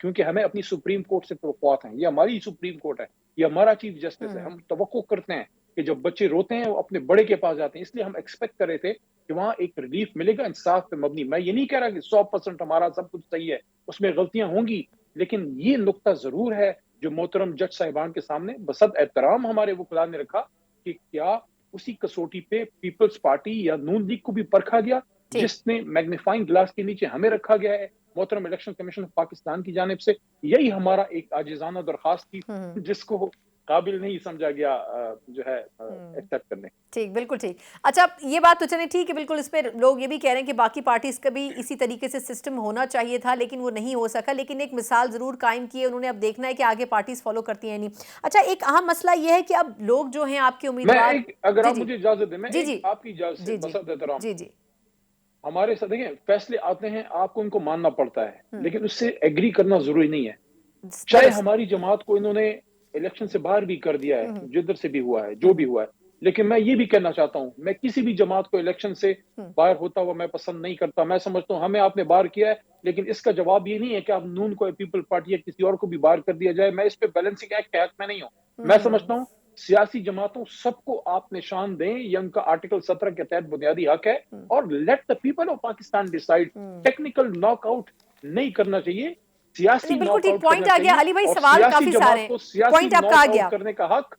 کیونکہ ہمیں اپنی سپریم کورٹ سے توقعات ہیں, یہ ہماری سپریم کورٹ ہے, یہ ہمارا چیف جسٹس ہے, ہم توقع کرتے ہیں کہ جب بچے روتے ہیں وہ اپنے بڑے کے پاس جاتے ہیں, اس لیے ہم ایکسپیکٹ کر رہے تھے کہ وہاں ایک ریلیف ملے گا انصاف پہ مبنی. میں یہ نہیں کہہ رہا کہ 100% ہمارا سب کچھ صحیح ہے, اس میں غلطیاں ہوں گی, لیکن یہ نقطہ ضرور ہے جو محترم جج صاحبان کے سامنے بصد احترام ہمارے وکلاء نے رکھا کہ کیا اسی کسوٹی پہ پیپلز پارٹی یا نون لیگ کو بھی پرکھا گیا, جس نے میگنیفائنگ گلاس کے نیچے ہمیں رکھا گیا ہے محترم الیکشن کمیشن آف پاکستان کی جانب سے. یہی ہمارا ایک عاجزانہ درخواست تھی جس کو قابل نہیں سمجھا گیا جو ہے ایکسپٹ کرنے. ٹھیک, بالکل ٹھیک. اچھا یہ بات تو چلیں ٹھیک ہے, بالکل اس پہ لوگ یہ بھی کہہ رہے ہیں کہ باقی پارٹیز کا بھی اسی طریقے سے سسٹم ہونا چاہیے تھا لیکن وہ نہیں ہو سکا, لیکن ایک مثال ضرور قائم کی ہے انہوں نے, اب دیکھنا ہے کہ آگے پارٹیز فالو کرتی ہیں نہیں. اچھا ایک اہم مسئلہ یہ ہے کہ اب لوگ جو ہیں آپ کے امیدوار, اگر آپ مجھے اجازت دیں, میں آپ کی اجازت سے بصد احترام, جی جی ہمارے ساتھ دیکھیں فیصلے آتے ہیں, آپ کو ان کو ماننا پڑتا ہے, لیکن اس سے ایگری کرنا ضروری نہیں ہے. چاہے ہماری جماعت کو انہوں نے الیکشن سے باہر بھی کر دیا ہے, جدھر سے بھی ہوا ہے, جو بھی ہوا ہے, لیکن میں یہ بھی کہنا چاہتا ہوں میں کسی بھی جماعت کو الیکشن سے باہر ہوتا ہوا میں پسند نہیں کرتا. میں سمجھتا ہوں ہمیں آپ نے باہر کیا ہے, لیکن اس کا جواب یہ نہیں ہے کہ آپ نون کو پیپل پارٹی یا کسی اور کو بھی باہر کر دیا جائے. میں اس پہ بیلنسنگ ایکٹ کے حق میں نہیں ہوں. میں سمجھتا ہوں سیاسی جماعتوں سب کو آپ نشان دیں, یہ ان کا آرٹیکل 17 کے تحت بنیادی حق ہے, اور let the people of Pakistan decide. Technical knock out نہیں کرنا چاہیے, سیاسی بالکل ناک ٹھیک آؤٹ پوائنٹ کرنا آ گیا چاہیے, علی بھائی, اور سوال سیاسی کافی سارے جماعت ہیں, کو سیاسی پوائنٹ آپ کا ناک آ گیا, آؤٹ کرنے کا حق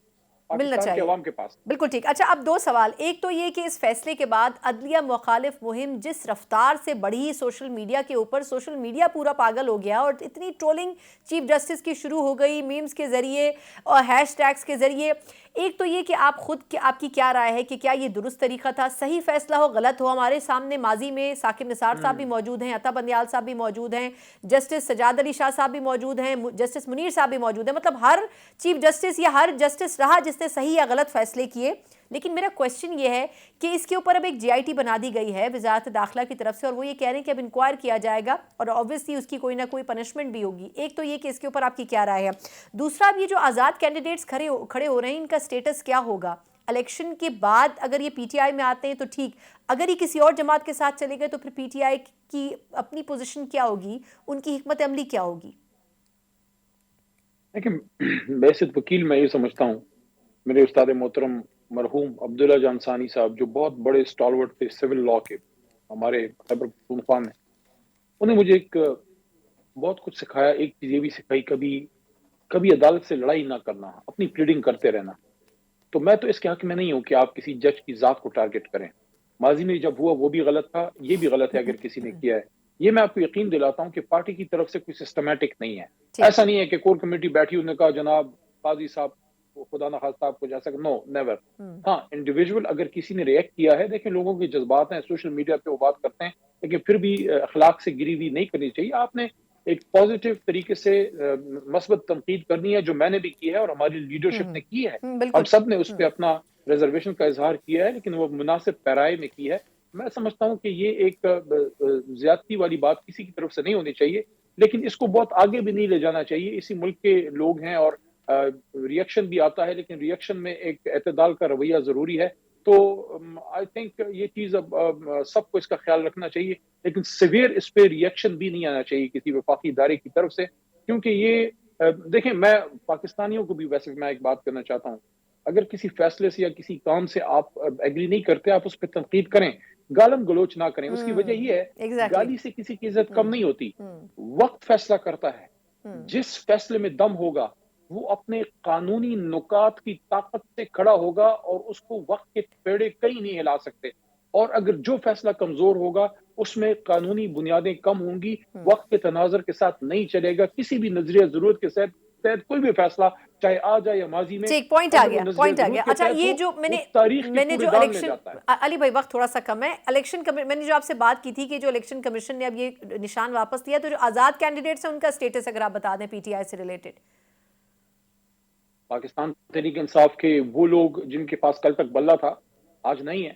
ملنا پاکستان کے چاہیے, عوام کے پاس. بالکل ٹھیک. اچھا اب دو سوال, ایک تو یہ کہ اس فیصلے کے بعد عدلیہ مخالف مہم جس رفتار سے بڑھی سوشل میڈیا کے اوپر, سوشل میڈیا پورا پاگل ہو گیا اور اتنی ٹرولنگ چیف جسٹس کی شروع ہو گئی میمز کے ذریعے اور ہیش ٹیگز کے ذریعے. ایک تو یہ کہ آپ خود آپ کی کیا رائے ہے کہ کیا یہ درست طریقہ تھا, صحیح فیصلہ ہو گلط ہو؟ ہمارے سامنے ماضی میں ثاقب نثار صاحب بھی موجود ہیں, عطا بندیال صاحب بھی موجود ہیں, جسٹس سجاد علی شاہ صاحب بھی موجود ہیں, جسٹس منیر صاحب بھی موجود ہیں, مطلب ہر چیف جسٹس یا ہر جسٹس رہا جس نے صحیح یا غلط فیصلے کیے. لیکن میرا کویسچن یہ ہے کہ اس کے اوپر اب ایک جی آئی ٹی بنا دی گئی ہے وزارت داخلہ کی طرف سے, اور وہ یہ کہہ رہے ہیں کہ اب انکوائر کیا جائے گا اور obviously اس کی کوئی نہ کوئی پنشمنٹ بھی ہوگی. ایک تو یہ کہ اس کے اوپر آپ کی کیا رائے ہے. دوسرا اب یہ جو آزاد کینڈیڈیٹس کھڑے ہو رہے ہیں, ان کا سٹیٹس کیا ہوگا الیکشن کے بعد؟ اگر یہ پی ٹی آئی میں آتے ہیں تو ٹھیک, اگر یہ کسی اور جماعت کے ساتھ چلے گئے تو پھر پی ٹی آئی کی اپنی پوزیشن کیا ہوگی, ان کی حکمت عملی کیا ہوگی؟ لیکن بیسٹ وکیل میں یہ سمجھتا ہوں, میرے استاد محترم مرحوم عبداللہ جان ثانی صاحب جو بہت بڑے اسٹالورٹ تھے سول لا کے ہمارے خیبر پختونخوا میں, انہیں مجھے ایک بہت کچھ سکھایا. ایک چیز یہ بھی سکھائی, کبھی عدالت سے لڑائی نہ کرنا, اپنی پلیڈنگ کرتے رہنا. تو میں تو اس کے حق میں نہیں ہوں کہ آپ کسی جج کی ذات کو ٹارگٹ کریں. ماضی میں جب ہوا وہ بھی غلط تھا, یہ بھی غلط ہے اگر کسی نے کیا ہے. یہ میں آپ کو یقین دلاتا ہوں کہ پارٹی کی طرف سے کوئی سسٹمیٹک نہیں ہے. ایسا نہیں ہے کہ کور کمیٹی بیٹھی انہوں نے کہا جناب قاضی صاحب خدا نہ خواستہ آپ کو جا سکے, نو نیور. ہاں انڈیویجول اگر کسی نے ریئیکٹ کیا ہے, دیکھیں لوگوں کے جذبات ہیں, سوشل میڈیا پہ وہ بات کرتے ہیں, لیکن پھر بھی اخلاق سے گری ہوئی نہیں کرنی چاہیے. آپ نے ایک پازیٹیو طریقے سے مثبت تنقید کرنی ہے, جو میں نے بھی کی ہے اور ہماری لیڈرشپ نے کی ہے. ہم سب نے اس پہ اپنا ریزرویشن کا اظہار کیا ہے, لیکن وہ مناسب پیرائے میں کی ہے. میں سمجھتا ہوں کہ یہ ایک زیادتی والی بات کسی کی طرف سے نہیں ہونی چاہیے, لیکن اس کو بہت آگے بھی نہیں لے جانا چاہیے. اسی ملک کے لوگ ہیں اور ریئیکشن بھی آتا ہے, لیکن ریئیکشن میں ایک اعتدال کا رویہ ضروری ہے. تو آئی تھنک یہ چیز اب سب کو اس کا خیال رکھنا چاہیے, لیکن سیویئر اس پہ ریئیکشن بھی نہیں آنا چاہیے کسی وفاقی ادارے کی طرف سے. کیونکہ یہ دیکھیں, میں پاکستانیوں کو بھی ویسے میں ایک بات کرنا چاہتا ہوں, اگر کسی فیصلے سے یا کسی کام سے آپ ایگری نہیں کرتے, آپ اس پہ تنقید کریں, گالم گلوچ نہ کریں. اس کی وجہ یہ ہے گالی سے کسی کی عزت کم نہیں ہوتی. وقت فیصلہ کرتا ہے. جس فیصلے میں دم ہوگا وہ اپنے قانونی نکات کی طاقت سے کھڑا ہوگا اور اس کو وقت کے پیڑے کہیں نہیں ہلا سکتے. اور اگر جو فیصلہ کمزور ہوگا اس میں قانونی بنیادیں کم ہوں گی, وقت کے تناظر کے ساتھ نہیں چلے گا. کسی بھی نظریہ ضرورت کے تحت کوئی بھی فیصلہ چاہے آ جائے یا ماضی میں, ایک پوائنٹ آ گیا. اچھا یہ جو میں نے جو الیکشن, علی بھائی وقت تھوڑا سا کم ہے, الیکشن میں نے جو آپ سے بات کی تھی کہ جو الیکشن کمیشن نے اب یہ نشان واپس لیا, تو جو آزاد کینڈیڈیٹس ہیں ان کا سٹیٹس اگر آپ بتا دیں پی ٹی آئی سے ریلیٹڈ. پاکستان تحریک انصاف کے وہ لوگ جن کے پاس کل تک بلہ تھا آج نہیں ہے.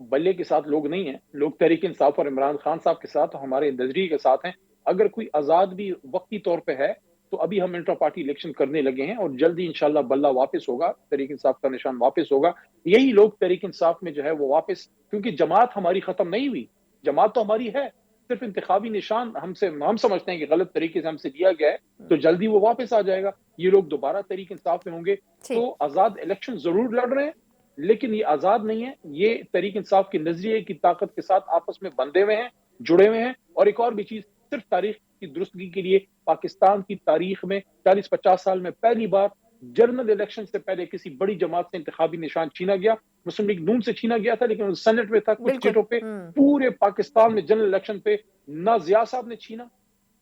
بلے کے ساتھ لوگ نہیں ہیں, لوگ تحریک انصاف اور عمران خان صاحب کے ساتھ ہمارے نظریے کے ساتھ ہیں. اگر کوئی آزاد بھی وقتی طور پہ ہے تو ابھی ہم انٹرا پارٹی الیکشن کرنے لگے ہیں, اور جلدی انشاءاللہ بلہ واپس ہوگا, تحریک انصاف کا نشان واپس ہوگا. یہی لوگ تحریک انصاف میں جو ہے وہ واپس, کیونکہ جماعت ہماری ختم نہیں ہوئی, جماعت تو ہماری ہے, صرف انتخابی نشان ہم سمجھتے ہیں کہ غلط طریقے سے ہم سے لیا گیا ہے تو جلدی وہ واپس آ جائے گا, یہ لوگ دوبارہ تحریک انصاف میں ہوں گے تو آزاد الیکشن ضرور لڑ رہے ہیں, لیکن یہ آزاد نہیں ہے, یہ تحریک انصاف کے نظریے کی طاقت کے ساتھ آپس میں بندھے ہوئے ہیں, جڑے ہوئے ہیں. اور ایک اور بھی چیز, صرف تاریخ کی درستگی کے لیے, پاکستان کی تاریخ میں 40-50 سال میں پہلی بار جنرل الیکشن سے پہلے کسی بڑی جماعت سے انتخابی نشان چھینا گیا. مسلم لیگ نون سے چھینا گیا تھا لیکن سینٹ میں تھا, کچھ سیٹوں پہ. پورے پاکستان میں جنرل الیکشن پہ نہ ضیاء صاحب نے چھینا,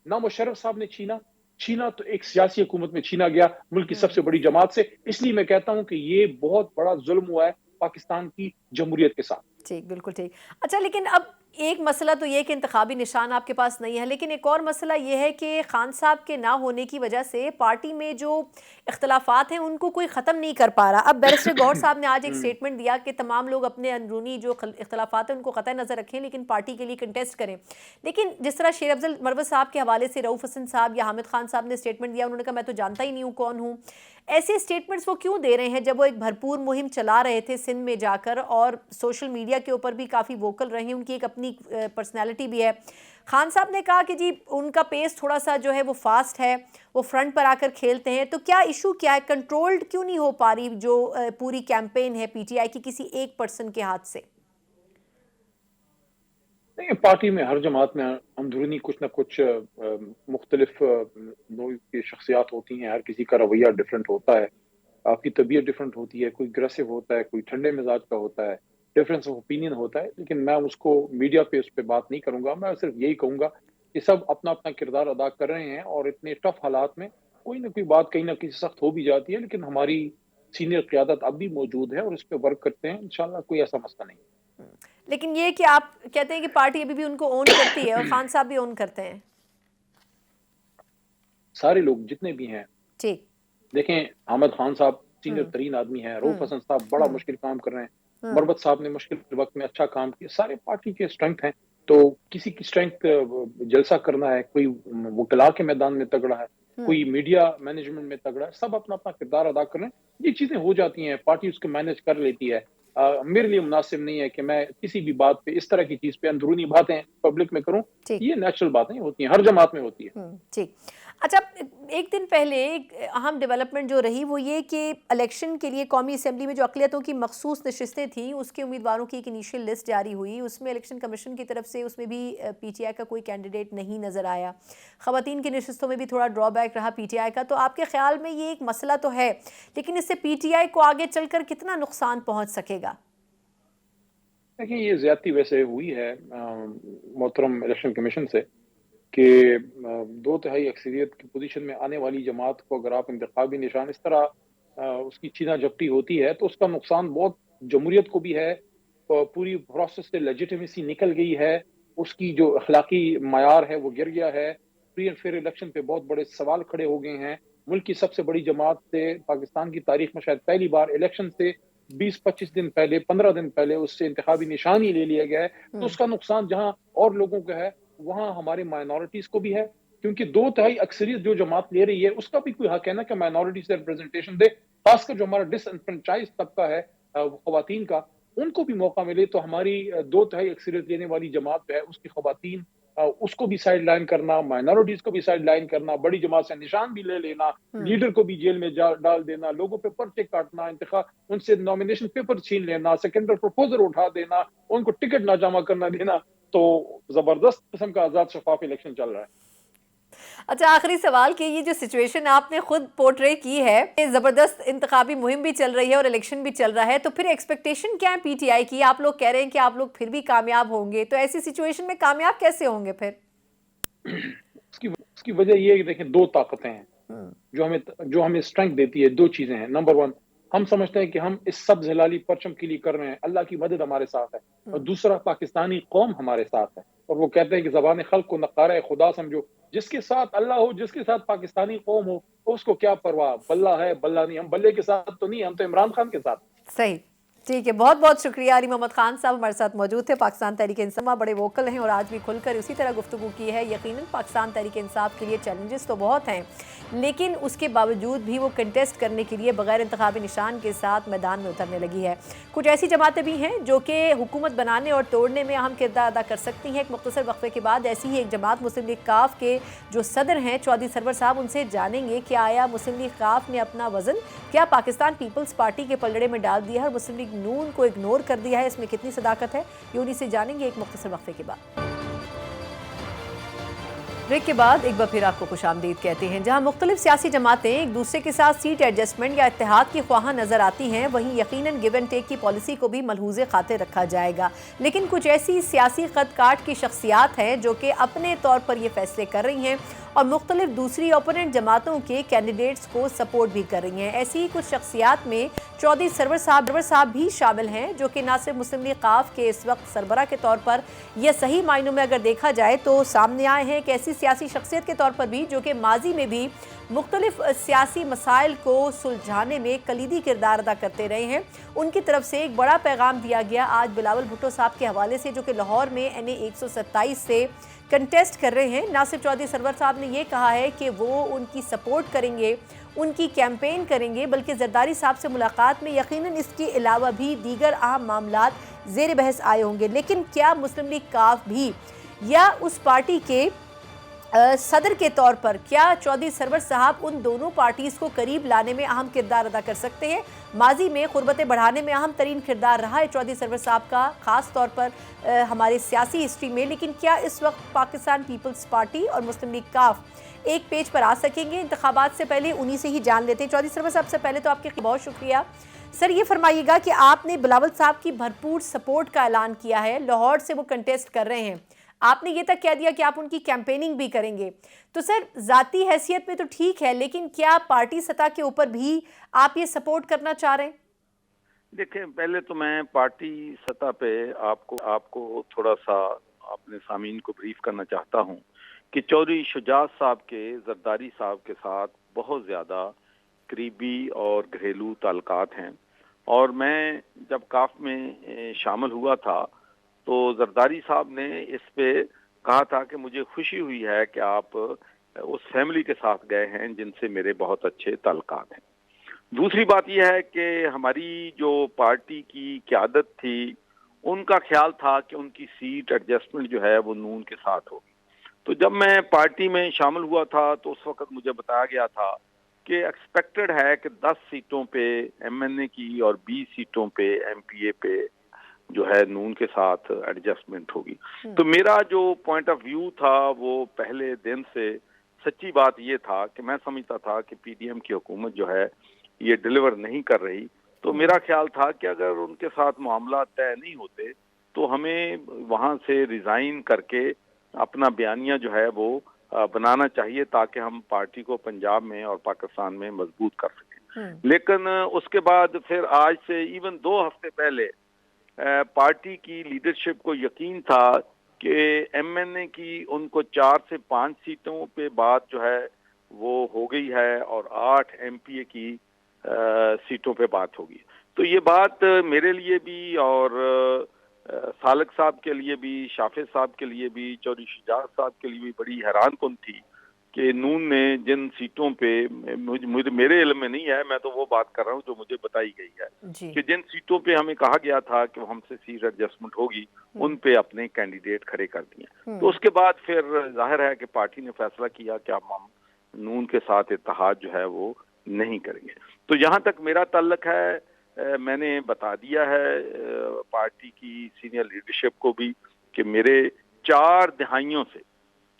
نہ مشرف صاحب نے چھینا تو ایک سیاسی حکومت میں چھینا گیا ملک کی سب سے بڑی جماعت سے. اس لیے میں کہتا ہوں کہ یہ بہت بڑا ظلم ہوا ہے پاکستان کی جمہوریت کے ساتھ. ٹھیک, بالکل ٹھیک. اچھا, لیکن اب ایک مسئلہ تو یہ کہ انتخابی نشان آپ کے پاس نہیں ہے, لیکن ایک اور مسئلہ یہ ہے کہ خان صاحب کے نہ ہونے کی وجہ سے پارٹی میں جو اختلافات ہیں ان کو کوئی ختم نہیں کر پا رہا. اب بیرسٹر گوہر صاحب نے آج ایک سٹیٹمنٹ دیا کہ تمام لوگ اپنے اندرونی جو اختلافات ہیں ان کو قطع نظر رکھیں لیکن پارٹی کے لیے کنٹیسٹ کریں. لیکن جس طرح شیر افضل مروت صاحب کے حوالے سے رؤف حسن صاحب یا حامد خان صاحب نے سٹیٹمنٹ دیا, انہوں نے کہا میں تو جانتا ہی نہیں ہوں کون ہوں. ایسے سٹیٹمنٹس وہ کیوں دے رہے ہیں جب وہ ایک بھرپور مہم چلا رہے تھے سندھ میں جا کر, اور سوشل میڈیا کے اوپر بھی کافی ووکل رہے ہیں, ان کی ایک اپنی پرسنالٹی بھی ہے. خان صاحب نے کہا کہ جی ان کا پیس تھوڑا سا جو ہے وہ فاسٹ ہے, وہ فرنٹ پر آ کر کھیلتے ہیں, تو کیا ایشو کیا ہے, کنٹرولڈ کیوں نہیں ہو پا رہی جو پوری کیمپین ہے پی ٹی آئی کی کسی ایک پرسن کے ہاتھ سے؟ نہیں, پارٹی میں ہر جماعت میں اندرونی کچھ نہ کچھ مختلف نوع کی شخصیات ہوتی ہیں, ہر کسی کا رویہ ڈیفرنٹ ہوتا ہے, آپ کی طبیعت ڈیفرنٹ ہوتی ہے, کوئی اگریسو ہوتا ہے, کوئی ٹھنڈے مزاج کا ہوتا ہے, ڈفرینس آف اوپینین ہوتا ہے. لیکن میں اس کو میڈیا پہ اس پہ بات نہیں کروں گا, میں صرف یہی کہوں گا کہ سب اپنا اپنا کردار ادا کر رہے ہیں, اور اتنے ٹف حالات میں کوئی نہ کوئی بات کہیں نہ کہیں سخت ہو بھی جاتی ہے, لیکن ہماری سینئر قیادت اب بھی موجود ہے اور اس پہ ورک کرتے ہیں, انشاءاللہ کوئی ایسا مسئلہ نہیں. لیکن یہ کہ آپ کہتے ہیں کہ پارٹی ابھی بھی ان کو اون کرتی ہے اور خان صاحب بھی اون کرتے ہیں. سارے لوگ جتنے بھی ہیں, ٹھیک, دیکھیں حامد خان صاحب سینئر ترین آدمی ہیں, رؤف حسن صاحب بڑا مشکل کام کر رہے ہیں, مروت صاحب نے مشکل وقت میں اچھا کام کیا, سارے پارٹی کے اسٹرینتھ ہیں. تو کسی کی اسٹرینتھ جلسہ کرنا ہے, کوئی وکلا کے میدان میں تگڑا ہے, کوئی میڈیا مینجمنٹ میں تگڑا ہے, سب اپنا اپنا کردار ادا کر رہے ہیں. یہ چیزیں ہو جاتی ہیں, پارٹی اس کو مینج کر لیتی ہے. میرے لیے مناسب نہیں ہے کہ میں کسی بھی بات پہ اس طرح کی چیز پہ اندرونی باتیں پبلک میں کروں. یہ نیچرل باتیں ہوتی ہیں, ہر جماعت میں ہوتی ہے. ٹھیک. اچھا, ایک دن پہلے ایک اہم ڈیولپمنٹ جو رہی وہ یہ کہ الیکشن کے لیے قومی اسمبلی میں جو اقلیتوں کی مخصوص نشستیں تھیں اس کے امیدواروں کی ایک انیشیل لسٹ جاری ہوئی. اس میں الیکشن کمیشن کی طرف سے اس میں بھی پی ٹی آئی کا کوئی کینڈیڈیٹ نہیں نظر آیا. خواتین کی نشستوں میں بھی تھوڑا ڈرا بیک رہا پی ٹی آئی کا. تو آپ کے خیال میں یہ ایک مسئلہ تو ہے, لیکن اس سے پی ٹی آئی کو آگے چل کر کتنا نقصان پہنچ سکے گا؟ دیکھیں, یہ زیادتی ویسے ہوئی ہے محترم الیکشن کمیشن سے کہ 2/3 اکثریت کی پوزیشن میں آنے والی جماعت کو اگر آپ انتخابی نشان اس طرح اس کی چھینا جھپٹی ہوتی ہے تو اس کا نقصان بہت جمہوریت کو بھی ہے. پوری پروسیس سے لیجیٹیمیسی نکل گئی ہے, اس کی جو اخلاقی معیار ہے وہ گر گیا ہے. فری اینڈ فیئر الیکشن پہ بہت بڑے سوال کھڑے ہو گئے ہیں. ملک کی سب سے بڑی جماعت سے پاکستان کی تاریخ میں شاید پہلی بار الیکشن سے 20-25 دن پہلے 15 دن پہلے اس سے انتخابی نشان ہی لے لیا گیا ہے. تو اس کا نقصان جہاں اور لوگوں کا ہے وہاں ہمارے مائنورٹیز کو بھی ہے, کیونکہ 2/3 اکثریت جو جماعت لے رہی ہے اس کا بھی کوئی حق ہے نا کہ مائنورٹیز سے ریپرزنٹیشن دے, خاص کر جو ہمارا ڈس انفرنچائز طبقہ ہے خواتین کا, ان کو بھی موقع ملے. تو ہماری 2/3 اکثریت لینے والی جماعت ہے اس کی خواتین, اس کو بھی سائیڈ لائن کرنا, مائنورٹیز کو بھی سائیڈ لائن کرنا, بڑی جماعت سے نشان بھی لے لینا, لیڈر کو بھی جیل میں ڈال دینا, لوگوں پہ پرچے کاٹنا, ان سے نامینیشن پیپر چھین لینا, سیکنڈر پروپوزل اٹھا دینا, ان کو ٹکٹ نہ جمع کرنا دینا. تو زبردست قسم کا آزاد شفاف الیکشن چل رہا ہے. اچھا, آخری سوال کہ یہ جو سچویشن آپ نے خود پورٹرے کی ہے, زبردست انتخابی مہم بھی چل رہی ہے اور الیکشن بھی چل رہا ہے, تو پھر ایکسپیکٹیشن کیا ہے پی ٹی آئی کی؟ آپ لوگ کہہ رہے ہیں کہ آپ لوگ پھر بھی کامیاب ہوں گے, تو ایسی سچویشن میں کامیاب کیسے ہوں گے پھر؟ اس کی وجہ یہ ہے کہ دیکھیں 2 طاقتیں ہیں جو ہمیں اسٹرینتھ دیتی ہے. 2 چیزیں ہیں. نمبر 1, ہم سمجھتے ہیں کہ ہم اس سبز ہلالی پرچم کے لیے کر رہے ہیں, اللہ کی مدد ہمارے ساتھ ہے. اور دوسرا, پاکستانی قوم ہمارے ساتھ ہے, اور وہ کہتے ہیں کہ زبان خلق کو نقارہ خدا سمجھو, جس کے ساتھ اللہ ہو, جس کے ساتھ پاکستانی قوم ہو, اس کو کیا پرواہ, بلہ ہے بلہ نہیں. ہم بلے کے ساتھ تو نہیں, ہم تو عمران خان کے ساتھ. صحیح. ٹھیک ہے, بہت بہت شکریہ. علی محمد خان صاحب ہمارے ساتھ موجود تھے. پاکستان تحریک انصاف بڑے ووکل ہیں اور آج بھی کھل کر اسی طرح گفتگو کی ہے. یقیناً پاکستان تحریک انصاف کے لیے چیلنجز تو بہت ہیں, لیکن اس کے باوجود بھی وہ کنٹیسٹ کرنے کے لیے بغیر انتخابی نشان کے ساتھ میدان میں اترنے لگی ہے. کچھ ایسی جماعتیں بھی ہیں جو کہ حکومت بنانے اور توڑنے میں اہم کردار ادا کر سکتی ہیں. ایک مختصر وقفے کے بعد ایسی ہی ایک جماعت مسلم لیگ کاف کے جو صدر ہیں چودھری سرور صاحب, ان سے جانیں گے کہ آیا مسلم لیگ کاف نے اپنا وزن کیا پاکستان پیپلز پارٹی کے پلڑے میں ڈال دیا ہے اور مسلم لیگ نون کو اگنور کر دیا ہے, اس میں کتنی صداقت ہے, یہ انہی سے جانیں گے ایک مختصر وقفے کے بعد. بریک کے بعد ایک بار پھر آپ کو خوش آمدید کہتے ہیں. جہاں مختلف سیاسی جماعتیں ایک دوسرے کے ساتھ سیٹ ایڈجسٹمنٹ یا اتحاد کی خواہاں نظر آتی ہیں, وہیں یقیناً گیو اینڈ ٹیک کی پالیسی کو بھی ملحوظ خاطر رکھا جائے گا. لیکن کچھ ایسی سیاسی خط کاٹ کی شخصیات ہیں جو کہ اپنے طور پر یہ فیصلے کر رہی ہیں اور مختلف دوسری اوپوننٹ جماعتوں کے کینڈیڈیٹس کو سپورٹ بھی کر رہی ہیں. ایسی ہی کچھ شخصیات میں چودھری سرور صاحب بھی شامل ہیں جو کہ نہ صرف مسلم لیگ کاف کے اس وقت سربراہ کے طور پر یہ صحیح معنوں میں اگر دیکھا جائے تو سامنے آئے ہیں, ایک ایسی سیاسی شخصیت کے طور پر بھی جو کہ ماضی میں بھی مختلف سیاسی مسائل کو سلجھانے میں کلیدی کردار ادا کرتے رہے ہیں. ان کی طرف سے ایک بڑا پیغام دیا گیا آج بلاول بھٹو صاحب کے حوالے سے جو کہ لاہور میں NA 127 سے کنٹیسٹ کر رہے ہیں. ناصر چودھری سرور صاحب نے یہ کہا ہے کہ وہ ان کی سپورٹ کریں گے, ان کی کیمپین کریں گے, بلکہ زرداری صاحب سے ملاقات میں یقیناً اس کے علاوہ بھی دیگر اہم معاملات زیر بحث آئے ہوں گے. لیکن کیا مسلم لیگ کاف بھی یا اس پارٹی کے صدر کے طور پر کیا چودھری سرور صاحب ان دونوں پارٹیز کو قریب لانے میں اہم کردار ادا کر سکتے ہیں؟ ماضی میں قربتیں بڑھانے میں اہم ترین کردار رہا ہے چودھری سرور صاحب کا, خاص طور پر ہمارے سیاسی ہسٹری میں. لیکن کیا اس وقت پاکستان پیپلز پارٹی اور مسلم لیگ کاف ایک پیج پر آ سکیں گے؟ انتخابات سے پہلے انہی سے ہی جان لیتے ہیں. چودھری سرور صاحب سے پہلے تو آپ کے بہت شکریہ. سر یہ فرمائیے گا کہ آپ نے بلاول صاحب کی بھرپور سپورٹ کا اعلان کیا ہے, لاہور سے وہ کنٹیسٹ کر رہے ہیں, آپ نے یہ تک کہہ دیا کہ آپ ان کی کیمپیننگ بھی کریں گے. تو سر ذاتی حیثیت میں تو ٹھیک ہے, لیکن کیا پارٹی سطح کے اوپر بھی آپ یہ سپورٹ کرنا چاہ رہے ہیں؟ دیکھیں, پہلے تو میں پارٹی سطح پہ آپ کو تھوڑا سا اپنے سامعین کو بریف کرنا چاہتا ہوں کہ چودھری شجاعت صاحب کے زرداری صاحب کے ساتھ بہت زیادہ قریبی اور گھریلو تعلقات ہیں. اور میں جب کاف میں شامل ہوا تھا تو زرداری صاحب نے اس پہ کہا تھا کہ مجھے خوشی ہوئی ہے کہ آپ اس فیملی کے ساتھ گئے ہیں جن سے میرے بہت اچھے تعلقات ہیں. دوسری بات یہ ہے کہ ہماری جو پارٹی کی قیادت تھی ان کا خیال تھا کہ ان کی سیٹ ایڈجسٹمنٹ جو ہے وہ نون کے ساتھ ہوگی. تو جب میں پارٹی میں شامل ہوا تھا تو اس وقت مجھے بتایا گیا تھا کہ ایکسپیکٹڈ ہے کہ 10 سیٹوں پہ MNA کی اور 20 سیٹوں پہ MPA پہ جو ہے نون کے ساتھ ایڈجسٹمنٹ ہوگی. تو میرا جو پوائنٹ آف ویو تھا وہ پہلے دن سے سچی بات یہ تھا کہ میں سمجھتا تھا کہ PDM کی حکومت جو ہے یہ ڈیلیور نہیں کر رہی. تو میرا خیال تھا کہ اگر ان کے ساتھ معاملات طے نہیں ہوتے تو ہمیں وہاں سے ریزائن کر کے اپنا بیانیہ جو ہے وہ بنانا چاہیے تاکہ ہم پارٹی کو پنجاب میں اور پاکستان میں مضبوط کر سکیں. لیکن اس کے بعد پھر آج سے ایون 2 ہفتے پہلے پارٹی کی لیڈرشپ کو یقین تھا کہ MNA کی ان کو 4 سے 5 سیٹوں پہ بات جو ہے وہ ہو گئی ہے اور 8 MPA کی سیٹوں پہ بات ہوگی. تو یہ بات میرے لیے بھی اور سالک صاحب کے لیے بھی, شافع صاحب کے لیے بھی, چودھری شجاعت صاحب کے لیے بھی بڑی حیران کن تھی کہ نون نے جن سیٹوں پہ میرے علم میں نہیں ہے, میں تو وہ بات کر رہا ہوں جو مجھے بتائی گئی ہے کہ جن سیٹوں پہ ہمیں کہا گیا تھا کہ ہم سے سیٹ ایڈجسٹمنٹ ہوگی ان پہ اپنے کینڈیڈیٹ کھڑے کر دیے. تو اس کے بعد پھر ظاہر ہے کہ پارٹی نے فیصلہ کیا کہ اب ہم نون کے ساتھ اتحاد جو ہے وہ نہیں کریں گے. تو یہاں تک میرا تعلق ہے میں نے بتا دیا ہے پارٹی کی سینئر لیڈرشپ کو بھی کہ میرے 4 دہائیوں سے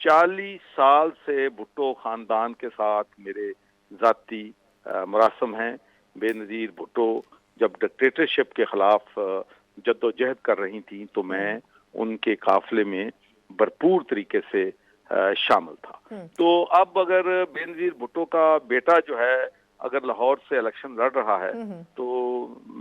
40 سال سے بھٹو خاندان کے ساتھ میرے ذاتی مراسم ہیں. بے نظیر بھٹو جب ڈکٹیٹرشپ کے خلاف جدوجہد کر رہی تھیں تو میں ان کے قافلے میں بھرپور طریقے سے شامل تھا. تو اب اگر بے نظیر بھٹو کا بیٹا جو ہے اگر لاہور سے الیکشن لڑ رہا ہے تو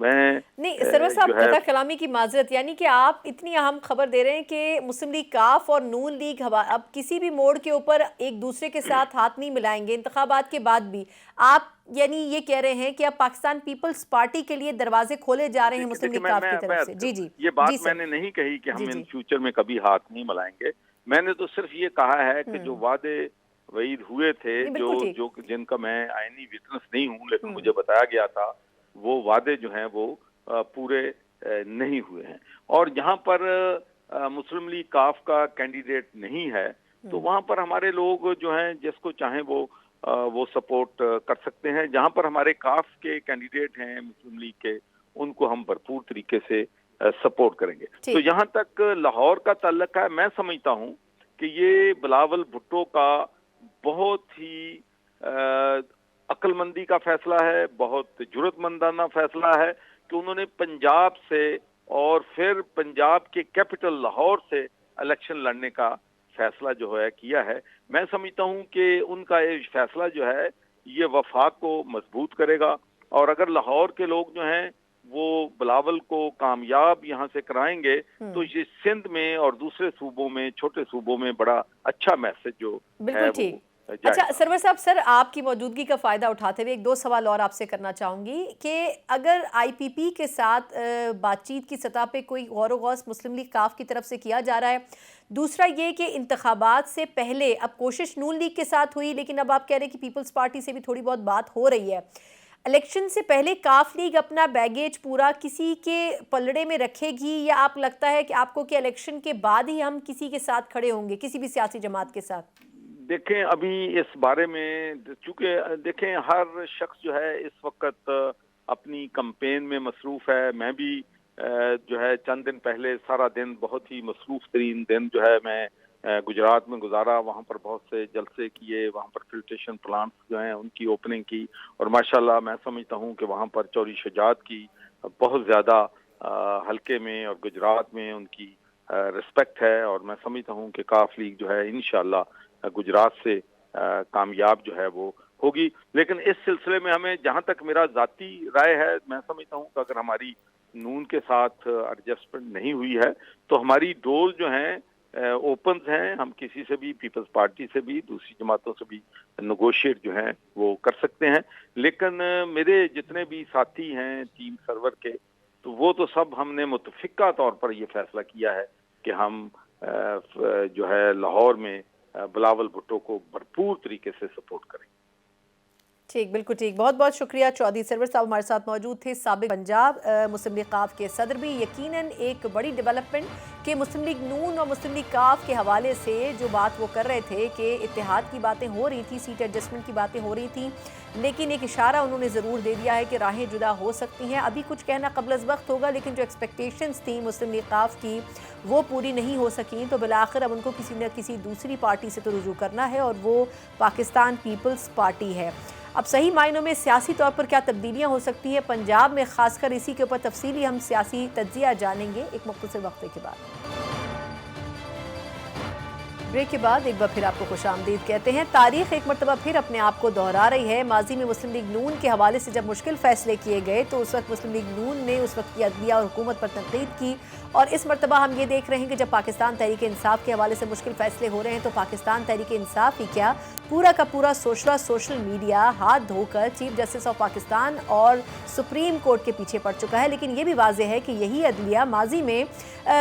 میں نہیں سرور صاحب قطع کلامی کی معذرت، یعنی کہ آپ اتنی اہم خبر دے رہے ہیں کہ مسلم لیگ کاف اور نون لیگ اب کسی بھی موڑ کے اوپر ایک دوسرے کے ساتھ ہاتھ نہیں ملائیں گے انتخابات کے بعد بھی. آپ یعنی یہ کہہ رہے ہیں کہ اب پاکستان پیپلز پارٹی کے لیے دروازے کھولے جا رہے ہیں مسلم لیگ کاف کی طرف سے. جی یہ بات میں نے نہیں کہی کہ ہم ان فیوچر میں کبھی ہاتھ نہیں ملائیں گے. میں نے تو صرف یہ کہا ہے کہ جو وعدے وعید ہوئے تھے جو جن کا میں آئینی وٹنس نہیں ہوں لیکن مجھے بتایا گیا تھا وہ وعدے جو ہیں وہ پورے نہیں ہوئے ہیں. اور جہاں پر مسلم لیگ کاف کا کینڈیڈیٹ نہیں ہے تو وہاں پر ہمارے لوگ جو ہیں جس کو چاہیں وہ سپورٹ کر سکتے ہیں. جہاں پر ہمارے کاف کے کینڈیڈیٹ ہیں مسلم لیگ کے ان کو ہم بھرپور طریقے سے سپورٹ کریں گے. تو یہاں تک لاہور کا تعلق ہے میں سمجھتا ہوں کہ یہ بلاول بھٹو کا بہت ہی عقل مندی کا فیصلہ ہے، بہت جرأت مندانہ فیصلہ ہے کہ انہوں نے پنجاب سے اور پھر پنجاب کے کیپٹل لاہور سے الیکشن لڑنے کا فیصلہ جو ہے کیا ہے. میں سمجھتا ہوں کہ ان کا یہ فیصلہ جو ہے یہ وفاق کو مضبوط کرے گا اور اگر لاہور کے لوگ جو ہیں وہ بلاول کو کامیاب یہاں سے کرائیں گے تو یہ سندھ میں اور دوسرے صوبوں میں چھوٹے صوبوں میں بڑا اچھا میسج جو بالکل ٹھیک. اچھا سرور صاحب، سر آپ کی موجودگی کا فائدہ اٹھاتے ہوئے ایک دو سوال اور آپ سے کرنا چاہوں گی کہ اگر آئی پی پی کے ساتھ بات چیت کی سطح پہ کوئی غور و غوص مسلم لیگ کاف کی طرف سے کیا جا رہا ہے، دوسرا یہ کہ انتخابات سے پہلے اب کوشش نون لیگ کے ساتھ ہوئی لیکن اب آپ کہہ رہے ہیں کہ پیپلز پارٹی سے بھی تھوڑی بہت بات ہو رہی ہے، الیکشن سے پہلے کاف لیگ اپنا بیگیج پورا کسی کے پلڑے میں رکھے گی یا آپ لگتا ہے کہ آپ کو کہ الیکشن کے بعد ہی ہم کسی کے ساتھ کھڑے ہوں گے کسی بھی سیاسی جماعت کے ساتھ؟ دیکھیں ابھی اس بارے میں چونکہ دیکھیں ہر شخص جو ہے اس وقت اپنی کمپین میں مصروف ہے. میں بھی جو ہے چند دن پہلے سارا دن بہت ہی مصروف ترین دن جو ہے میں گجرات میں گزارا. وہاں پر بہت سے جلسے کیے، وہاں پر فلٹریشن پلانٹس جو ہیں ان کی اوپننگ کی اور ماشاءاللہ میں سمجھتا ہوں کہ وہاں پر چوری شجاعت کی بہت زیادہ حلقے میں اور گجرات میں ان کی رسپیکٹ ہے اور میں سمجھتا ہوں کہ کاف لیگ جو ہے انشاءاللہ گجرات سے کامیاب جو ہے وہ ہوگی. لیکن اس سلسلے میں ہمیں جہاں تک میرا ذاتی رائے ہے میں سمجھتا ہوں کہ اگر ہماری نون کے ساتھ ایڈجسٹمنٹ نہیں ہوئی ہے تو ہماری ڈور جو ہیں اوپنز ہیں. ہم کسی سے بھی پیپلز پارٹی سے بھی دوسری جماعتوں سے بھی نیگوشیٹ جو ہیں وہ کر سکتے ہیں. لیکن میرے جتنے بھی ساتھی ہیں ٹیم سرور کے تو وہ تو سب ہم نے متفقہ طور پر یہ فیصلہ کیا ہے کہ ہم جو ہے لاہور میں بلاول بھٹو کو بھرپور طریقے سے سپورٹ کریں. ٹھیک، بالکل ٹھیک. بہت بہت شکریہ. چودھری سرور صاحب ہمارے ساتھ موجود تھے، سابق پنجاب مسلم لیگ کاف کے صدر بھی. یقیناً ایک بڑی ڈیولپمنٹ کہ مسلم لیگ نون اور مسلم لیگ کاف کے حوالے سے جو بات وہ کر رہے تھے کہ اتحاد کی باتیں ہو رہی تھی، سیٹ ایڈجسٹمنٹ کی باتیں ہو رہی تھیں، لیکن ایک اشارہ انہوں نے ضرور دے دیا ہے کہ راہیں جدا ہو سکتی ہیں. ابھی کچھ کہنا قبل از وقت ہوگا لیکن جو ایکسپیکٹیشنز تھیں مسلم لیگ کاف کی وہ پوری نہیں ہو سکیں تو بالآخر اب ان کو کسی نہ کسی دوسری پارٹی سے تو رجوع کرنا ہے اور وہ پاکستان پیپلز پارٹی ہے. اب صحیح معنوں میں سیاسی طور پر کیا تبدیلیاں ہو سکتی ہیں پنجاب میں، خاص کر اسی کے اوپر تفصیلی ہم سیاسی تجزیہ جانیں گے ایک مختصر وقفے کے بعد. بریک کے بعد ایک بار پھر آپ کو خوش آمدید کہتے ہیں. تاریخ ایک مرتبہ پھر اپنے آپ کو دہرا رہی ہے. ماضی میں مسلم لیگ نون کے حوالے سے جب مشکل فیصلے کیے گئے تو اس وقت مسلم لیگ نون نے اس وقت کی عدلیہ اور حکومت پر تنقید کی اور اس مرتبہ ہم یہ دیکھ رہے ہیں کہ جب پاکستان تحریک انصاف کے حوالے سے مشکل فیصلے ہو رہے ہیں تو پاکستان تحریک انصاف ہی کیا پورا کا پورا سوشل میڈیا ہاتھ دھو کر چیف جسٹس آف پاکستان اور سپریم کورٹ کے پیچھے پڑ چکا ہے. لیکن یہ بھی واضح ہے کہ یہی عدلیہ ماضی میں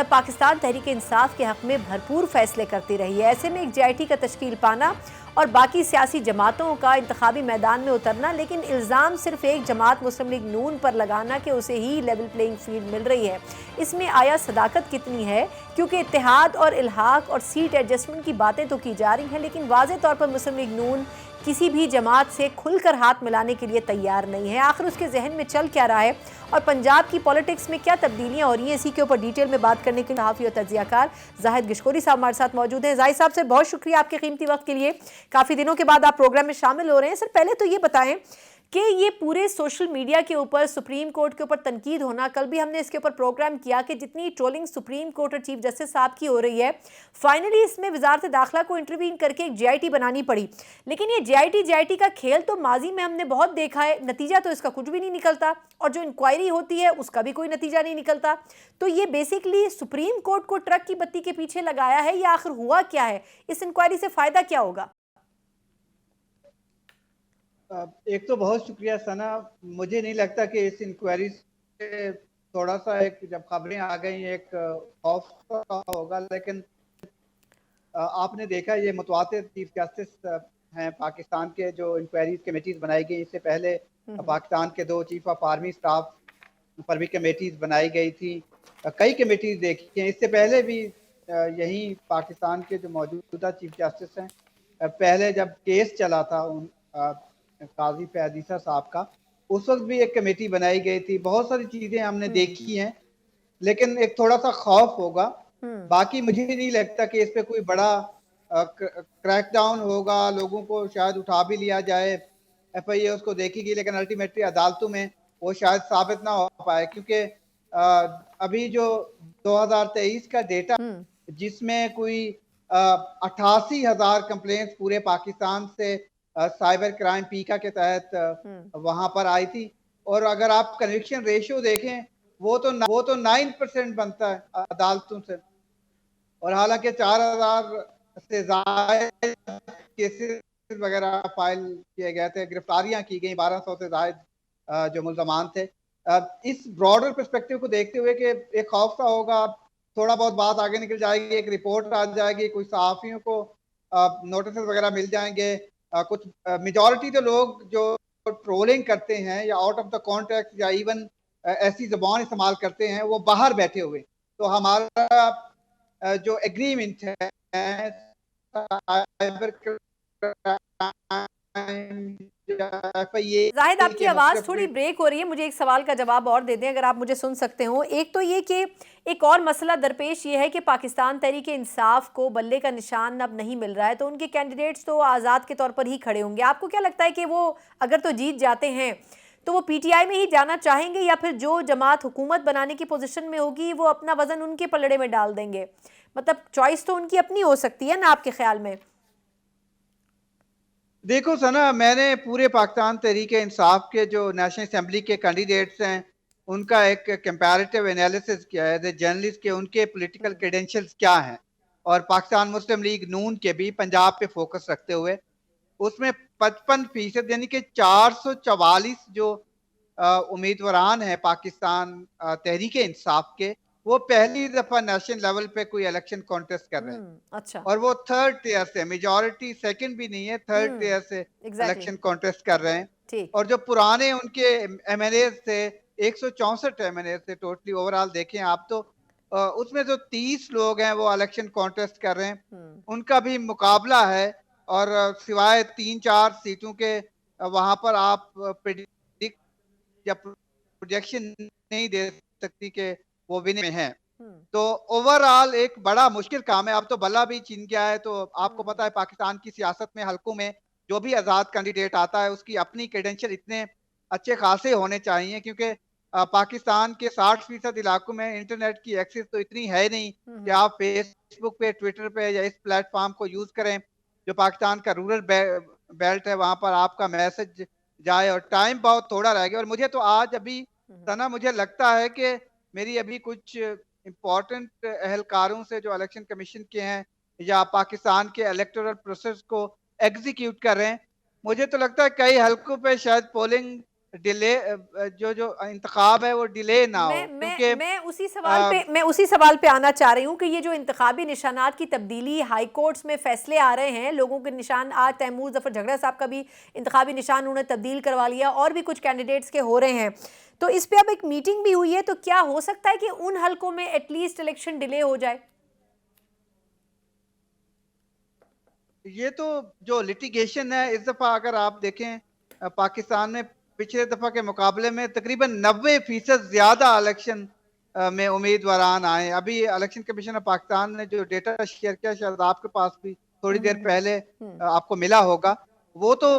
پاکستان تحریک انصاف کے حق میں بھرپور فیصلے کرتی رہی ہے. ایسے میں ایک جے آئی ٹی کا تشکیل پانا اور باقی سیاسی جماعتوں کا انتخابی میدان میں اترنا، لیکن الزام صرف ایک جماعت مسلم لیگ نون پر لگانا کہ اسے ہی لیول پلینگ فیلڈ مل رہی ہے، اس میں آیا صداقت کتنی ہے؟ کیونکہ اتحاد اور الحاق اور سیٹ ایڈجسٹمنٹ کی باتیں تو کی جا رہی ہیں لیکن واضح طور پر مسلم لیگ نون کسی بھی جماعت سے کھل کر ہاتھ ملانے کے لیے تیار نہیں ہے. آخر اس کے ذہن میں چل کیا رہا ہے اور پنجاب کی پولیٹکس میں کیا تبدیلیاں ہو رہی ہیں، اسی کے اوپر ڈیٹیل میں بات کرنے کے لیے صحافی اور تجزیہ کار زاہد گشکوری صاحب ہمارے ساتھ موجود ہیں. زاہد صاحب سے بہت شکریہ آپ کے قیمتی وقت کے لیے. کافی دنوں کے بعد آپ پروگرام میں شامل ہو رہے ہیں. سر پہلے تو یہ بتائیں کہ یہ پورے سوشل میڈیا کے اوپر سپریم کورٹ کے اوپر تنقید ہونا، کل بھی ہم نے اس کے اوپر پروگرام کیا کہ جتنی ٹرولنگ سپریم کورٹ اور چیف جسٹس صاحب کی ہو رہی ہے، فائنلی اس میں وزارت داخلہ کو انٹروین کر کے ایک جے آئی ٹی بنانی پڑی. لیکن یہ جے آئی ٹی کا کھیل تو ماضی میں ہم نے بہت دیکھا ہے، نتیجہ تو اس کا کچھ بھی نہیں نکلتا، اور جو انکوائری ہوتی ہے اس کا بھی کوئی نتیجہ نہیں نکلتا. تو یہ بیسیکلی سپریم کورٹ کو ٹرک کی بتی کے پیچھے لگایا ہے، یا آخر ہوا کیا ہے؟ اس انکوائری سے فائدہ کیا ہوگا؟ ایک تو بہت شکریہ ثنا. مجھے نہیں لگتا کہ اس انکوائری سے تھوڑا سا ایک جب خبریں آ گئی ایک خوف کا ہوگا، لیکن آپ نے دیکھا یہ متواتر چیف جسٹس ہیں پاکستان کے جو انکوائریز کمیٹیز بنائی گئی. اس سے پہلے پاکستان کے 2 چیف آف آرمی سٹاف پر بھی کمیٹیز بنائی گئی تھی، کئی کمیٹیز دیکھی ہیں. اس سے پہلے بھی یہی پاکستان کے جو موجودہ چیف جسٹس ہیں، پہلے جب کیس چلا تھا قاضی فیاض صاحب کا، اس وقت بھی ایک کمیٹی بنائی گئی تھی. بہت ساری چیزیں ہم نے دیکھی ہیں، لیکن ایک تھوڑا سا خوف ہوگا. باقی مجھے نہیں لگتا کہ اس پہ کوئی بڑا کریک ڈاؤن ہوگا، لوگوں کو شاید اٹھا بھی لیا جائے، ایف آئی اے اس کو دیکھے گی، لیکن الٹیمیٹلی عدالتوں میں وہ شاید ثابت نہ ہو پائے. کیونکہ ابھی جو 2023 کا ڈیٹا جس میں کوئی 88,000 کمپلینٹس پورے پاکستان سے سائبر کرائم پیکا کے تحت وہاں پر آئی تھی، اور اگر آپ کنوکشن ریشو دیکھیں وہ تو 9% بنتا ہے عدالتوں سے، اور حالانکہ 4,000 سے زائد کیسز وغیرہ فائل کیے گئے تھے، گرفتاریاں کی گئیں 1,200 سے زائد جو ملزمان تھے. اس براڈر پرسپیکٹیو کو دیکھتے ہوئے کہ ایک خوف سا ہوگا، تھوڑا بہت بات آگے نکل جائے گی، ایک رپورٹ آ جائے گی، کوئی صحافیوں کو نوٹسز وغیرہ مل جائیں گے. کچھ میجورٹی تو لوگ جو ٹرولنگ کرتے ہیں یا آؤٹ آف دا کانٹیکٹ یا ایون ایسی زبان استعمال کرتے ہیں وہ باہر بیٹھے ہوئے. تو ہمارا جو ایگریمنٹ ہے زاہد آپ کی آواز تھوڑی بریک ہو رہی ہے، مجھے ایک سوال کا جواب اور دے دیں اگر آپ مجھے سن سکتے ہوں. ایک تو یہ کہ ایک اور مسئلہ درپیش یہ ہے کہ پاکستان تحریک انصاف کو بلے کا نشان اب نہیں مل رہا ہے، تو ان کے کینڈیڈیٹس تو آزاد کے طور پر ہی کھڑے ہوں گے. آپ کو کیا لگتا ہے کہ وہ اگر تو جیت جاتے ہیں تو وہ پی ٹی آئی میں ہی جانا چاہیں گے، یا پھر جو جماعت حکومت بنانے کی پوزیشن میں ہوگی وہ اپنا وزن ان کے پلڑے میں ڈال دیں گے؟ مطلب چوائس تو ان کی اپنی ہو سکتی ہے نا آپ کے خیال میں؟ دیکھو ثنا، میں نے پورے پاکستان تحریک انصاف کے جو نیشنل اسمبلی کے کینڈیڈیٹس ہیں ان کا ایک کمپیریٹیو انالیسس کیا ہے جرنلسٹ کے، ان کے پولیٹیکل کریڈینشلز کیا ہیں، اور پاکستان مسلم لیگ نون کے بھی پنجاب پہ فوکس رکھتے ہوئے اس میں 55% یعنی کہ 444 جو امیدواران ہیں پاکستان تحریک انصاف کے، وہ پہلی دفعہ نیشنل لیول پہ کوئی الیکشن کانٹیسٹ کر رہے ہیں. اچھا. اور وہ تھرڈ ٹیئر سے، میجورٹی سیکنڈ بھی نہیں ہے، تھرڈ ٹیئر سے الیکشن کانٹیسٹ کر رہے ہیں. اور جو پرانے ان کے ایم ایل ایز تھے 164 ایم ایل ایز تھے ٹوٹلی اوور آل دیکھیں آپ، تو اس میں جو 30 لوگ ہیں وہ الیکشن کانٹیسٹ کر رہے ہیں. ان کا بھی مقابلہ ہے، اور سوائے 3-4 سیٹوں کے وہاں پر آپ یا پروجیکشن نہیں دے سکتی کہ وہ ون میں ہیں. تو اوور آل ایک بڑا مشکل کام ہے. اب تو بلا بھی چھن گیا ہے، تو آپ کو پتا ہے پاکستان کی سیاست میں حلقوں میں جو بھی آزاد کینڈیڈیٹ آتا ہے اس کی اپنی کریڈینشل اتنے اچھے خاصے ہونے چاہیے، کیونکہ پاکستان کے 60% علاقوں میں انٹرنیٹ کی ایکسس تو اتنی ہے نہیں کہ آپ فیس بک پہ، ٹویٹر پہ یا اس پلیٹ فارم کو یوز کریں. جو پاکستان کا رورل بیلٹ ہے وہاں پر آپ کا میسج جائے، اور ٹائم بہت تھوڑا رہ گیا. اور مجھے تو آج ابھی ثنا مجھے لگتا ہے کہ میری ابھی کچھ امپورٹنٹ اہلکاروں سے جو الیکشن کمیشن کے ہیں یا پاکستان کے الیکٹورل پروسیس کو ایگزیکیوٹ کر رہے ہیں، مجھے تو لگتا ہے کئی حلقوں پہ شاید پولنگ ڈیلے، جو انتخاب ہے وہ ڈیلے نہ ہو. کیونکہ میں اسی سوال پہ آنا چاہ رہی ہوں کہ یہ جو انتخابی نشانات کی تبدیلی، ہائی کورٹس میں فیصلے آ رہے ہیں، لوگوں کے نشان، آج تیمور ظفر جھگڑا صاحب کا بھی انتخابی نشان انہوں نے تبدیل کروا لیا، اور بھی کچھ کینڈیڈیٹس کے ہو رہے ہیں، تو اس پہ اب ایک میٹنگ بھی ہوئی ہے، تو کیا ہو سکتا ہے کہ ان حلقوں میں ایٹ لیسٹ الیکشن ڈیلے ہو جائے؟ یہ تو جو لٹیگیشن ہے اس دفعہ اگر آپ دیکھیں پاکستان میں پچھلے دفعہ کے مقابلے میں تقریباً 90% زیادہ الیکشن میں امیدواران آئے. ابھی الیکشن کمیشن آف پاکستان نے جو ڈیٹا شیئر کیا، شاید آپ کے پاس بھی تھوڑی دیر پہلے آپ کو ملا ہوگا، وہ تو